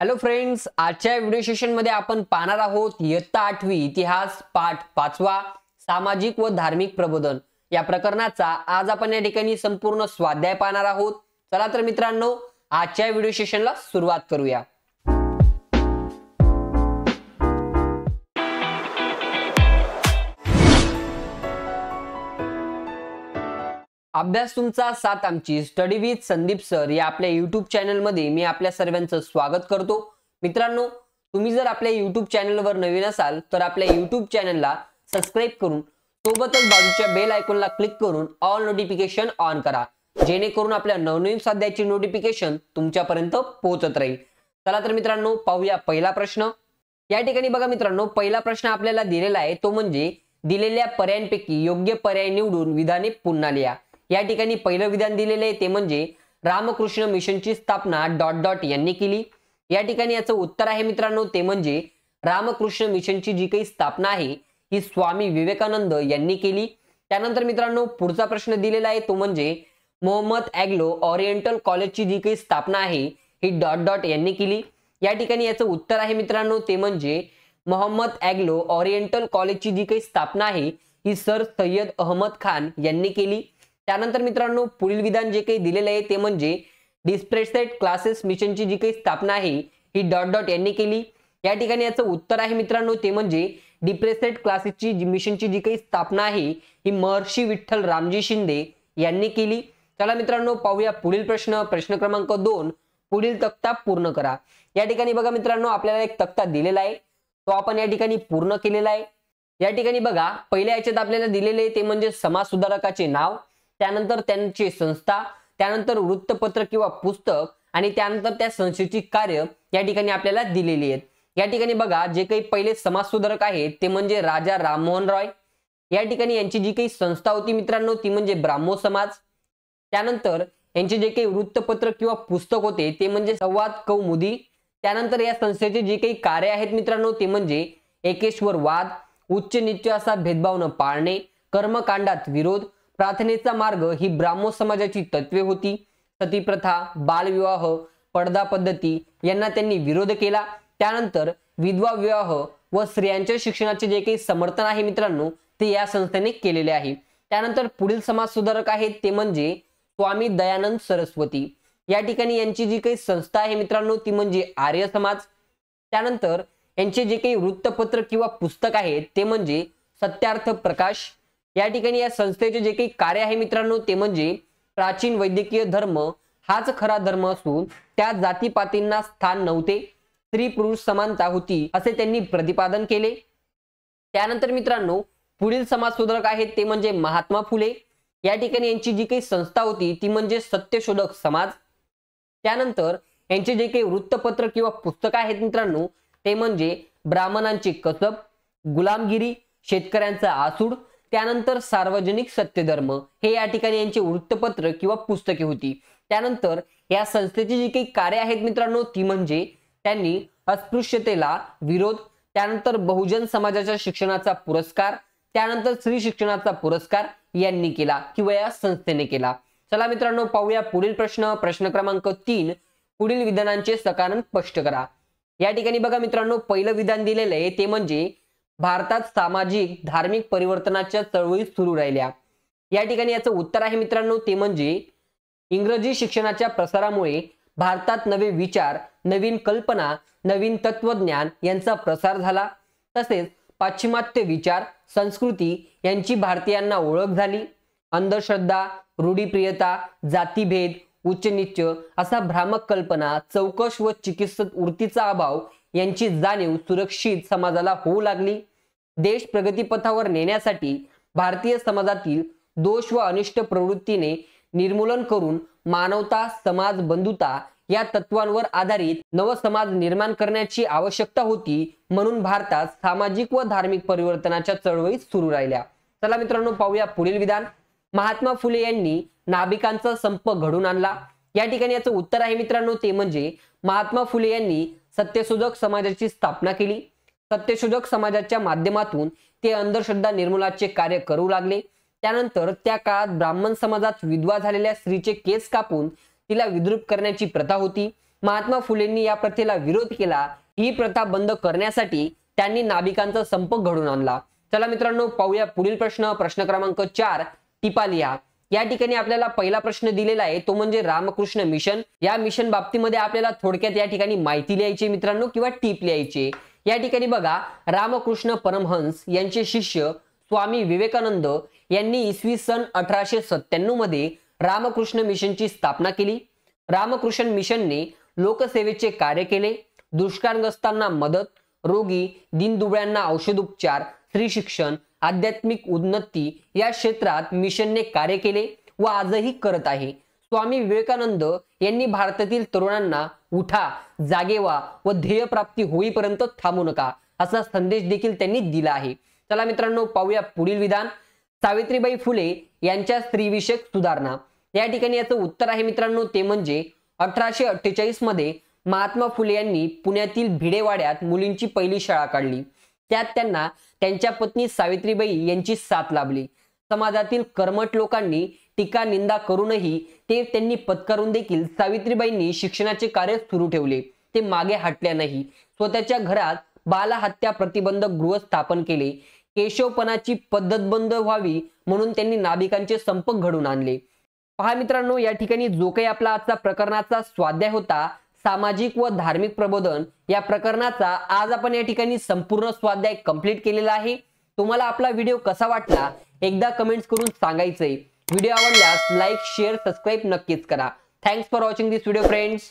Hello friends, आजच्या video session मध्ये आपण पाहणार आहोत इयत्ता 8वी इतिहास पाठ 5वा सामाजिक व धार्मिक प्रबोधन या प्रकरणाचा आज आपण या ठिकाणी संपूर्ण स्वाध्याय पाहणार आहोत। चला तर मित्रांनो, आजच्या व्हिडिओ सेशनला सुरुवात करूया। अभ्यास तुमचा साथ आमची स्टडी विथ संदीप सर या आपल्या YouTube चॅनल मध्ये मी आपल्या सर्वांचं स्वागत करतो। मित्रांनो, तुम्ही जर आपल्या YouTube चॅनलवर नवीन असाल तर आपल्या YouTube चॅनलला सबस्क्राइब करून सोबतच बाजूच्या बेल आयकॉनला क्लिक करून ऑल नोटिफिकेशन ऑन करा, जेणेकरून आपल्या नवनवीन स्वाध्यायाची नोटिफिकेशन तुमच्यापर्यंत पोहोचत राहील। चला तर मित्रांनो, पाहूया पहिला प्रश्न। या ठिकाणी बघा मित्रांनो, पहिला प्रश्न आपल्याला दिलेला आहे तो म्हणजे दिलेल्या पर्यायांपैकी योग्य पर्याय निवडून विधाने पुन्हा लिहा। या ठिकाणी पहिलं विधान दिलेले आहे ते म्हणजे रामकृष्ण मिशनची स्थापना ... यांनी केली। या ठिकाणी याचं उत्तर आहे मित्रांनो ते म्हणजे रामकृष्ण मिशनची जी काही स्थापना आहे ही स्वामी विवेकानंद यांनी केली। त्यानंतर मित्रांनो पुढचा प्रश्न दिलेला आहे तो म्हणजे मोहम्मद ॲग्लो ओरिएंटल कॉलेजची जी काही स्थापना आहे ही ... यांनी केली। या ठिकाणी याचं उत्तर आहे मित्रांनो ते म्हणजे मोहम्मद ॲग्लो ओरिएंटल कॉलेजची जी काही स्थापना आहे ही सर सय्यद अहमद खान यांनी केली। त्यानंतर मित्रांनो पुढील विधान जे काही दिलेले आहे ते म्हणजे डिस्प्रेसेड क्लासेस मिशनची जी काही स्थापना आहे ही ... यांनी केली। या ठिकाणी याचं उत्तर आहे मित्रांनो ते म्हणजे डिप्रेसेड क्लासेसची मिशनची जी काही स्थापना आहे ही महर्षी विठ्ठल रामजी शिंदे यांनी केली। चला मित्रांनो पाहूया पुढील प्रश्न। प्रश्न क्रमांक 2, पुढील तक्ता पूर्ण करा। या ठिकाणी बघा मित्रांनो आपल्याला एक तक्ता दिलेला आहे तो आपण या ठिकाणी पूर्ण केलेला आहे। या ठिकाणी बघा पहिल्या याच्यात आपल्याला दिलेले ते म्हणजे समाज सुधारकाचे नाव, त्यानंतर त्यांची संस्था, त्यानंतर वृत्तपत्र किंवा पुस्तक आणि त्यानंतर त्या संस्थेची कार्य या ठिकाणी आपल्याला दिलेली आहेत। या ठिकाणी बघा जे काही पहिले समाज सुधारक आहेत ते म्हणजे राजा राममोहन रॉय। या ठिकाणी यांची जी काही संस्था होती मित्रांनो ती म्हणजे ब्राह्मो समाज। त्यानंतर यांचे जे काही वृत्तपत्र किंवा पुस्तक होते ते म्हणजे संवाद कौमुदी। त्यानंतर या संस्थेचे जे काही कार्य आहेत मित्रांनो ते म्हणजे एकेश्वर वाद, उच्च नीच असा भेदभाव न पाळणे, कर्मकांडात विरोध, प्रार्थनेचा मार्ग ही ब्राह्मो समाजाची तत्वे होती। सतीप्रथा, बालविवाह, पडदा पद्धती यांना त्यांनी विरोध केला। त्यानंतर विधवा विवाह व स्त्रियांच्या शिक्षणाचे जे काही समर्थन आहे मित्रांनो ते या संस्थेने केलेले आहे। त्यानंतर पुढील समाज सुधारक आहेत ते म्हणजे स्वामी दयानंद सरस्वती। या ठिकाणी यांची जी काही संस्था आहे मित्रांनो ती म्हणजे आर्य समाज। त्यानंतर यांचे जे काही वृत्तपत्र किंवा पुस्तक आहेत ते म्हणजे सत्यार्थ प्रकाश। या ठिकाणी या संस्थेचे जे काही कार्य आहे मित्रांनो ते म्हणजे प्राचीन वैद्यकीय धर्म हाच खरा धर्म असून त्या जातीपातींना स्थान नव्हते, स्त्री पुरुष समानता होती असे त्यांनी प्रतिपादन केले। त्यानंतर मित्रांनो पुढील समाज सुधारक आहेत ते म्हणजे महात्मा फुले। या ठिकाणी यांची जी काही संस्था होती ती म्हणजे सत्यशोधक समाज। त्यानंतर यांचे जे काही वृत्तपत्र किंवा पुस्तक आहेत मित्रांनो ते म्हणजे ब्राह्मणांची कसब, गुलामगिरी, शेतकऱ्यांचा आसूड, त्यानंतर सार्वजनिक सत्यधर्म हे या ठिकाणी यांचे वृत्तपत्र किंवा पुस्तके होती। त्यानंतर या संस्थेची जी काही कार्य आहेत मित्रांनो ती म्हणजे त्यांनी अस्पृश्यतेला विरोध, त्यानंतर बहुजन समाजाच्या शिक्षणाचा पुरस्कार, त्यानंतर स्त्री शिक्षणाचा पुरस्कार यांनी केला किंवा या संस्थेने केला। चला मित्रांनो पाहूया पुढील प्रश्न। प्रश्न क्रमांक 3, पुढील विधानांचे सकारण स्पष्ट करा। या ठिकाणी बघा मित्रांनो पहिलं विधान दिलेलं आहे ते म्हणजे भारतात सामाजिक धार्मिक परिवर्तनाच्या चळवळी सुरू राहिल्या। या ठिकाणी याचं उत्तर आहे मित्रांनो ते म्हणजे इंग्रजी शिक्षणाच्या प्रसारामुळे भारतात नवे विचार, नवीन कल्पना, नवीन तत्वज्ञान यांचा प्रसार झाला। तसेच पाश्चिमात्य विचार, संस्कृती यांची भारतीयांना ओळख झाली। अंधश्रद्धा, रूढीप्रियता, जातीभेद, उच्च नीच असा भ्रामक कल्पना, चौकश व चिकित्सक वृत्तीचा अभाव यांची जाणीव सुरक्षित समाजाला होऊ लागली। देश प्रगतीपथावर नेण्यासाठी भारतीय समाजातील दोष व अनिष्ट प्रवृत्तीने निर्मूलन करून मानवता, समाज बंधुता या तत्वांवर आधारित नव समाज निर्माण करण्याची आवश्यकता होती, म्हणून भारतात सामाजिक व धार्मिक परिवर्तनाच्या चळवळी सुरू राहिल्या। चला मित्रांनो पाहूया पुढील विधान। महात्मा फुले यांनी नाभिकांचा संप घडून आणला। या ठिकाणी याचं उत्तर आहे मित्रांनो ते म्हणजे महात्मा फुले यांनी सत्यशोधक समाजाची स्थापना केली। सत्यशोधक समाजाच्या माध्यमातून ते अंधश्रद्धा निर्मूलनाचे कार्य करू लागले। त्यानंतर त्या काळात ब्राह्मण समाजात विधवा झालेल्या स्त्रीचे केस कापून तिला विद्रूप करण्याची प्रथा होती, महात्मा फुलेंनी या प्रथेला विरोध केला. ही प्रथा बंद करण्यासाठी त्यांनी नाभिकांचा संप घडवून आणला. चला मित्रांनो, पाहूया पुढील प्रश्न. प्रश्न क्रमांक 4, टिपा लिहा. या ठिकाणी आपल्याला पहिला प्रश्न दिलेला आहे, तो म्हणजे रामकृष्ण मिशन. या मिशन बाबतीमध्ये आपल्याला थोडक्यात या ठिकाणी माहिती लिहायची मित्रांनो, किंवा टिप लिहायची. या ठिकाणी बघा, रामकृष्ण परमहंस यांचे शिष्य स्वामी विवेकानंद यांनी इसवी सन 1897 मध्ये रामकृष्ण मिशनची स्थापना केली. रामकृष्ण मिशनने लोकसेवेचे कार्य केले. दुष्काळग्रस्तांना मदत, रोगी दीनदुबळ्यांना औषधोपचार, स्त्री शिक्षण, आध्यात्मिक उन्नती या क्षेत्रात मिशनने कार्य केले व आजही करत आहे. स्वामी विवेकानंद यांनी भारतातील तरुणांना उठा, जागे व्हा व ध्येय प्राप्ती होईपर्यंत थांबू नका असा संदेश देखील त्यांनी दिला आहे. चला मित्रांनो, पाहूया पुढील विधान. सावित्रीबाई फुले यांच्या स्त्रीविषयक सुधारणा. या ठिकाणी याचं उत्तर आहे मित्रांनो, ते म्हणजे 1848 मध्ये महात्मा फुले यांनी पुण्यातील भिडेवाड्यात मुलींची पहिली शाळा काढली. त्यात त्यांना त्यांच्या पत्नी सावित्रीबाई यांची साथ लाभली. समाजातील कर्मठ लोकांनी टीका निंदा करूनही ते त्यांनी पत्करून देखील सावित्रीबाईंनी शिक्षणाचे कार्य सुरू ठेवले. ते मागे हटल्या नाही. स्वतःच्या घरात बालहत्या प्रतिबंधक गृह स्थापन केले. केशवपणाची पद्धत बंद व्हावी म्हणून त्यांनी नाभिकांचे संप घडवून आणले. पहा मित्रांनो, या ठिकाणी जो काही आपला आजचा प्रकरणाचा स्वाध्याय होता, सामाजिक व धार्मिक प्रबोधन या प्रकरणाचा, आज आपण या ठिकाणी संपूर्ण स्वाध्याय कंप्लीट केलेला आहे. तुम्हाला आपला व्हिडिओ कसा वाटला एकदा कमेंट्स करून सांगायचंय. व्हिडिओ आवडल्यास लाईक, शेअर, सबस्क्राईब नक्कीच करा. Thanks for watching this video friends.